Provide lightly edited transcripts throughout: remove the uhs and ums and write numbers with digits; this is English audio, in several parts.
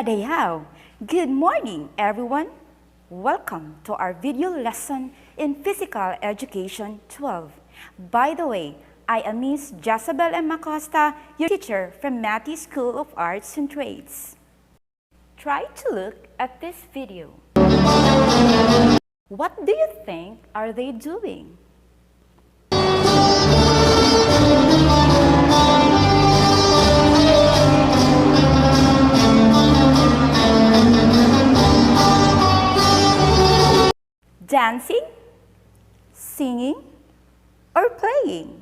Madayaw! Good morning, everyone! Welcome to our video lesson in Physical Education 12. By the way, I am Miss Jessabelle M. Acosta, your teacher from Matthew School of Arts and Trades. Try to look at this video. What do you think are they doing? Dancing, singing, or playing?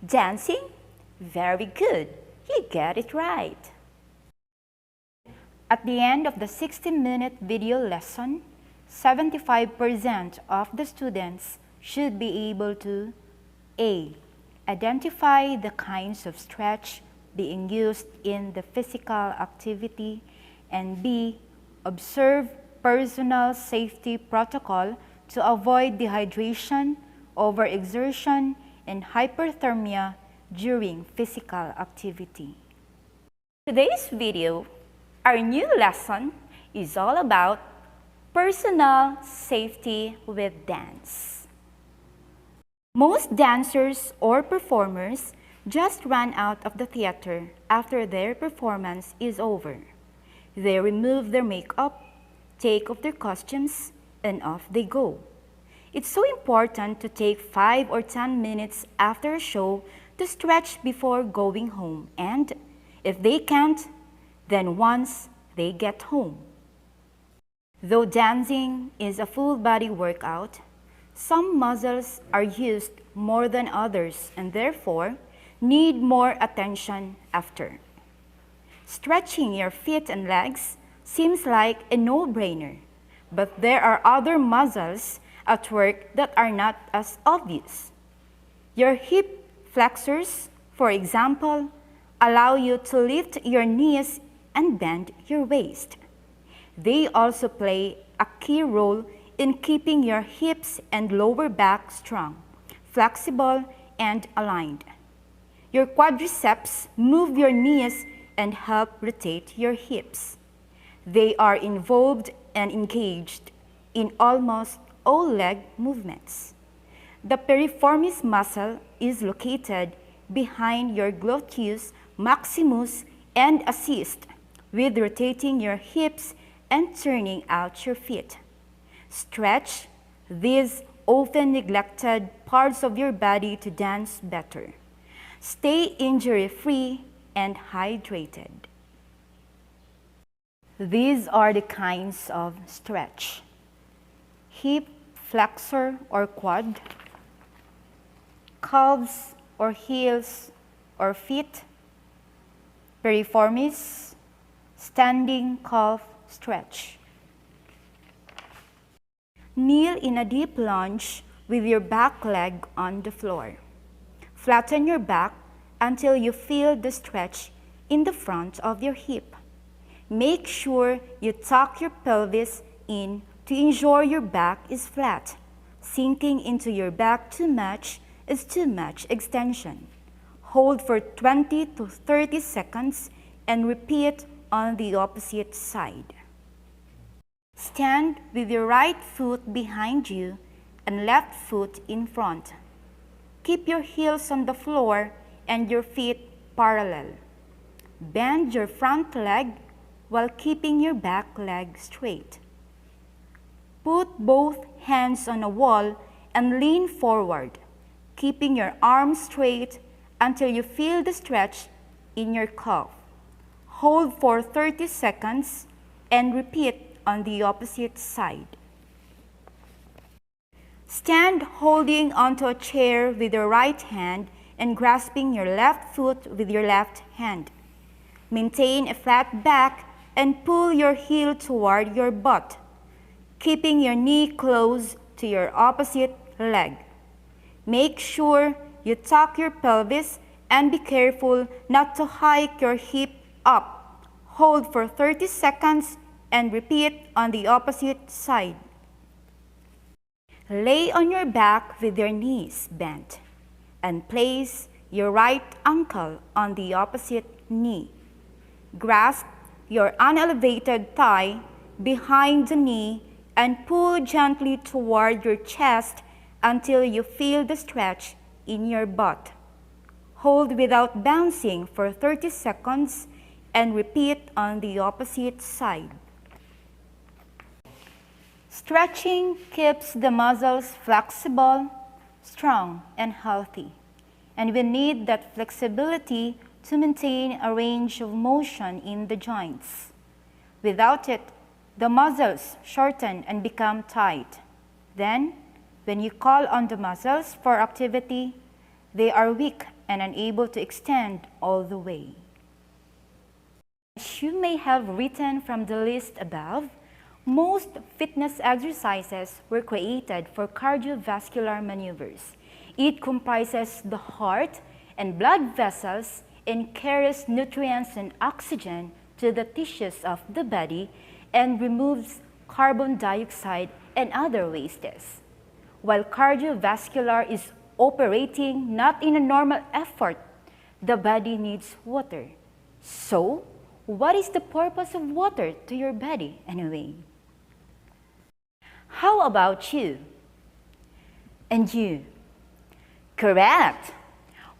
Dancing? Very good. You get it right. At the end of the 60-minute video lesson, 75% of the students should be able to A. Identify the kinds of stretch being used in the physical activity, and B. Observe personal safety protocol to avoid dehydration, overexertion, and hyperthermia during physical activity. Today's video, our new lesson, is all about personal safety with dance. Most dancers or performers just run out of the theater after their performance is over. They remove their makeup, take off their costumes, and off they go. It's so important to take 5 or 10 minutes after a show to stretch before going home, and if they can't, then once they get home. Though dancing is a full body workout, some muscles are used more than others and therefore need more attention after. Stretching your feet and legs seems like a no-brainer, but there are other muscles at work that are not as obvious. Your hip flexors, for example, allow you to lift your knees and bend your waist. They also play a key role in keeping your hips and lower back strong, flexible, and aligned. Your quadriceps move your knees and help rotate your hips. They are involved and engaged in almost all leg movements. The piriformis muscle is located behind your gluteus maximus and assists with rotating your hips and turning out your feet. Stretch these often neglected parts of your body to dance better. Stay injury-free and hydrated. These are the kinds of stretch: hip flexor or quad, calves or heels or feet, piriformis, standing calf stretch. Kneel in a deep lunge with your back leg on the floor. Flatten your back until you feel the stretch in the front of your hip. Make sure you tuck your pelvis in to ensure your back is flat. Sinking into your back too much is too much extension. Hold for 20 to 30 seconds and repeat on the opposite side. Stand with your right foot behind you and left foot in front. Keep your heels on the floor and your feet parallel. Bend your front leg while keeping your back leg straight. Put both hands on a wall and lean forward, keeping your arms straight until you feel the stretch in your calf. Hold for 30 seconds and repeat on the opposite side. Stand holding onto a chair with your right hand and grasping your left foot with your left hand. Maintain a flat back and pull your heel toward your butt, keeping your knee close to your opposite leg. Make sure you tuck your pelvis and be careful not to hike your hip up. Hold for 30 seconds and repeat on the opposite side. Lay on your back with your knees bent and place your right ankle on the opposite knee. Grasp your unelevated thigh behind the knee and pull gently toward your chest until you feel the stretch in your butt. Hold without bouncing for 30 seconds and repeat on the opposite side. Stretching keeps the muscles flexible, strong, and healthy. And we need that flexibility to maintain a range of motion in the joints. Without it, the muscles shorten and become tight. Then, when you call on the muscles for activity, they are weak and unable to extend all the way. As you may have written from the list above, most fitness exercises were created for cardiovascular maneuvers. It comprises the heart and blood vessels and carries nutrients and oxygen to the tissues of the body and removes carbon dioxide and other wastes. While cardiovascular is operating not in a normal effort, the body needs water. So, what is the purpose of water to your body anyway? How about you? And you? Correct!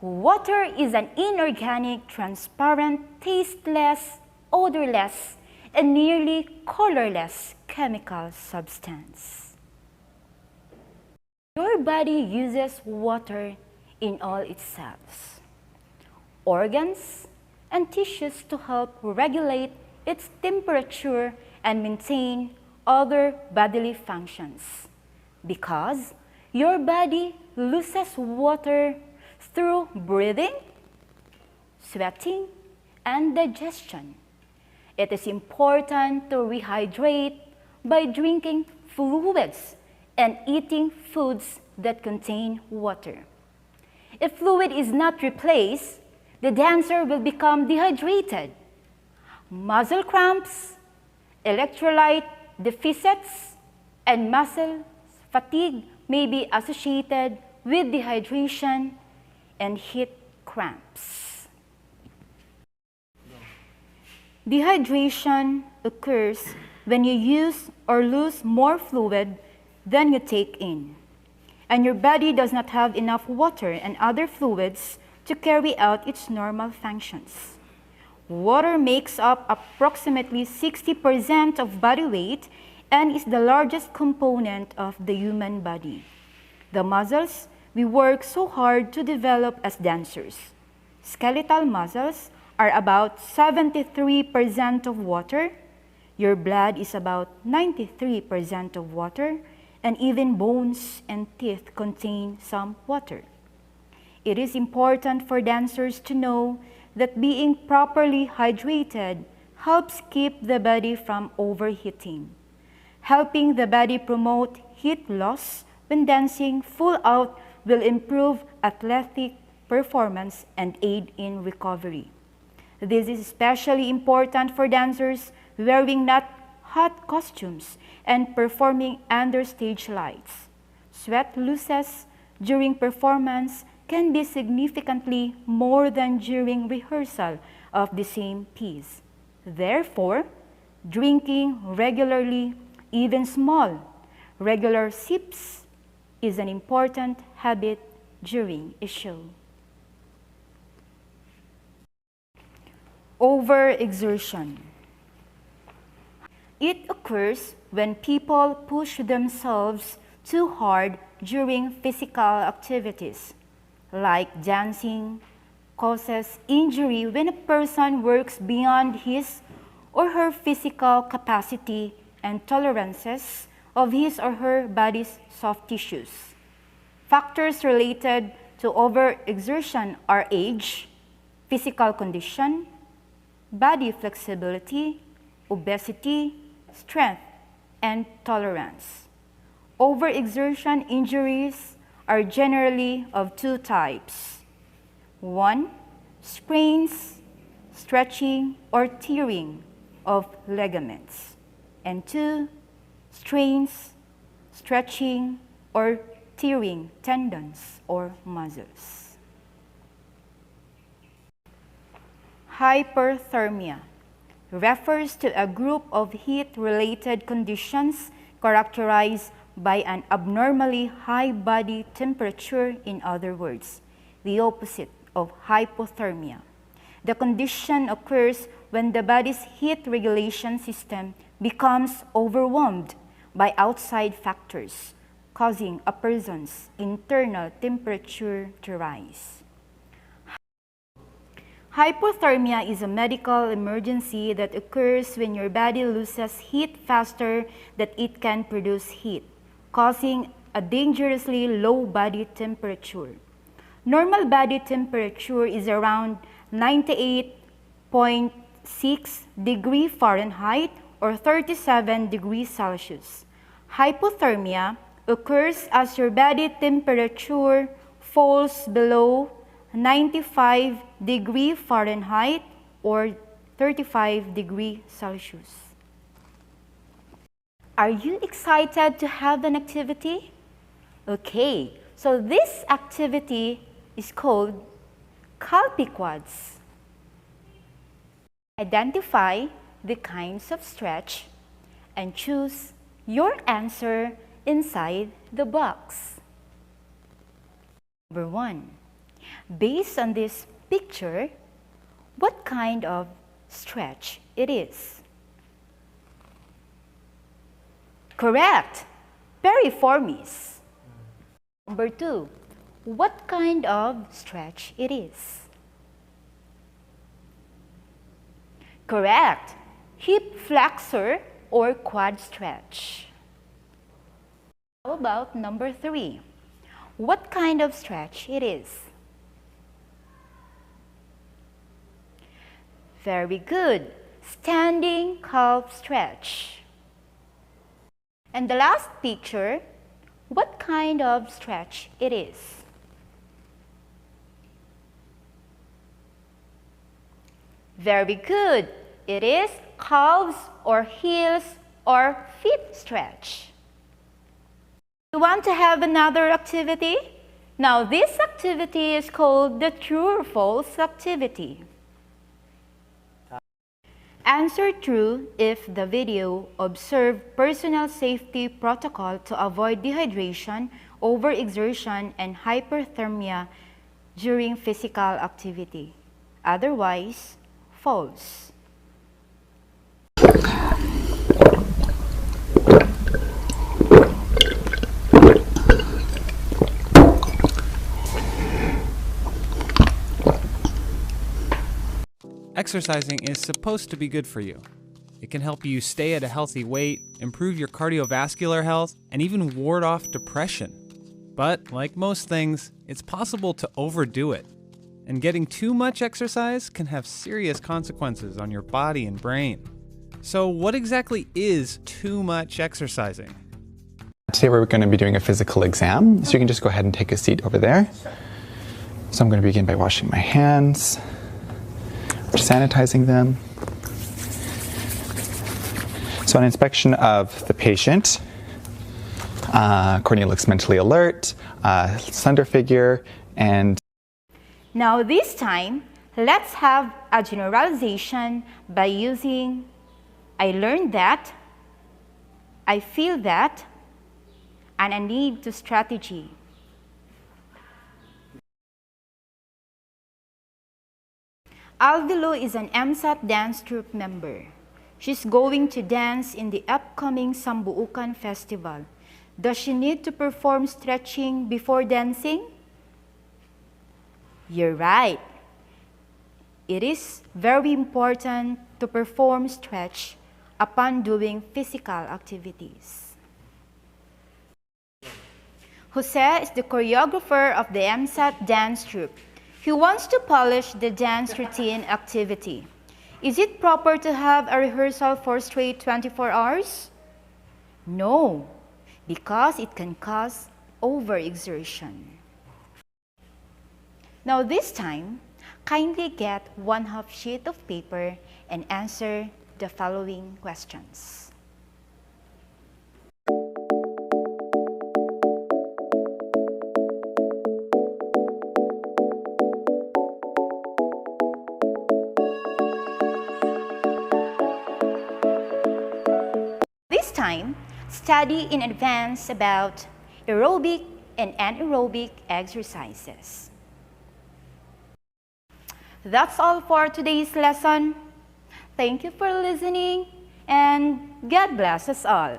Water is an inorganic, transparent, tasteless, odorless, and nearly colorless chemical substance. Your body uses water in all its cells, organs, and tissues to help regulate its temperature and maintain other bodily functions. Because your body loses water through breathing, sweating, and digestion. It is important to rehydrate by drinking fluids and eating foods that contain water. If fluid is not replaced, the dancer will become dehydrated. Muscle cramps, electrolyte deficits, and muscle fatigue may be associated with dehydration and heat cramps. Dehydration occurs when you use or lose more fluid than you take in, and your body does not have enough water and other fluids to carry out its normal functions. Water makes up approximately 60% of body weight and is the largest component of the human body. The muscles we work so hard to develop as dancers. Skeletal muscles are about 73% of water, your blood is about 93% of water, and even bones and teeth contain some water. It is important for dancers to know that being properly hydrated helps keep the body from overheating. Helping the body promote heat loss when dancing full out will improve athletic performance and aid in recovery. This is especially important for dancers wearing not hot costumes and performing under stage lights. Sweat losses during performance can be significantly more than during rehearsal of the same piece. Therefore, drinking regularly, even small, regular sips, is an important habit during a show. Overexertion. It occurs when people push themselves too hard during physical activities, like dancing, causes injury when a person works beyond his or her physical capacity and tolerances of his or her body's soft tissues. Factors related to overexertion are age, physical condition, body flexibility, obesity, strength, and tolerance. Overexertion injuries are generally of two types. 1. Sprains, stretching, or tearing of ligaments. And 2. Strains, stretching, or tearing tendons or muscles. Hyperthermia. refers to a group of heat-related conditions characterized by an abnormally high body temperature, in other words, the opposite of hypothermia. The condition occurs when the body's heat regulation system becomes overwhelmed by outside factors, causing a person's internal temperature to rise. Hypothermia is a medical emergency that occurs when your body loses heat faster than it can produce heat, causing a dangerously low body temperature. Normal body temperature is around 98.6 degrees Fahrenheit or 37 degrees Celsius. Hypothermia occurs as your body temperature falls below 95 degrees Fahrenheit or 35 degrees Celsius. Are you excited to have an activity? Okay, so this activity is called Calpiquads. Identify the kinds of stretch and choose your answer inside the box. Number 1. Based on this picture, what kind of stretch it is? Correct! Piriformis. Number 2. What kind of stretch it is? Correct! Hip flexor or quad stretch. How about number 3? What kind of stretch it is? Very good. Standing calf stretch. And the last picture, what kind of stretch it is? Very good. It is calves or heels or feet stretch. You want to have another activity? Now this activity is called the true or false activity. Answer true if the video observed personal safety protocol to avoid dehydration, overexertion, and hyperthermia during physical activity. Otherwise, false. Exercising is supposed to be good for you. It can help you stay at a healthy weight, improve your cardiovascular health, and even ward off depression. But like most things, it's possible to overdo it. And getting too much exercise can have serious consequences on your body and brain. So what exactly is too much exercising? Today we're going to be doing a physical exam, so you can just go ahead and take a seat over there. So I'm going to begin by washing my hands, sanitizing them. So an inspection of the patient. Courtney looks mentally alert, slender figure, and Now this time, let's have a generalization by using I learned that, I feel that, and a need to strategy. Alvilu is an MSAT dance troupe member. She's going to dance in the upcoming Sambuukan Festival. Does she need to perform stretching before dancing? You're right. It is very important to perform stretch upon doing physical activities. Jose is the choreographer of the MSAT dance troupe. He wants to polish the dance routine activity. Is it proper to have a rehearsal for straight 24 hours? No, because it can cause overexertion. Now this time, kindly get 1/2 sheet of paper and answer the following questions. next time, study in advance about aerobic and anaerobic exercises. That's all for today's lesson. Thank you for listening, and God bless us all.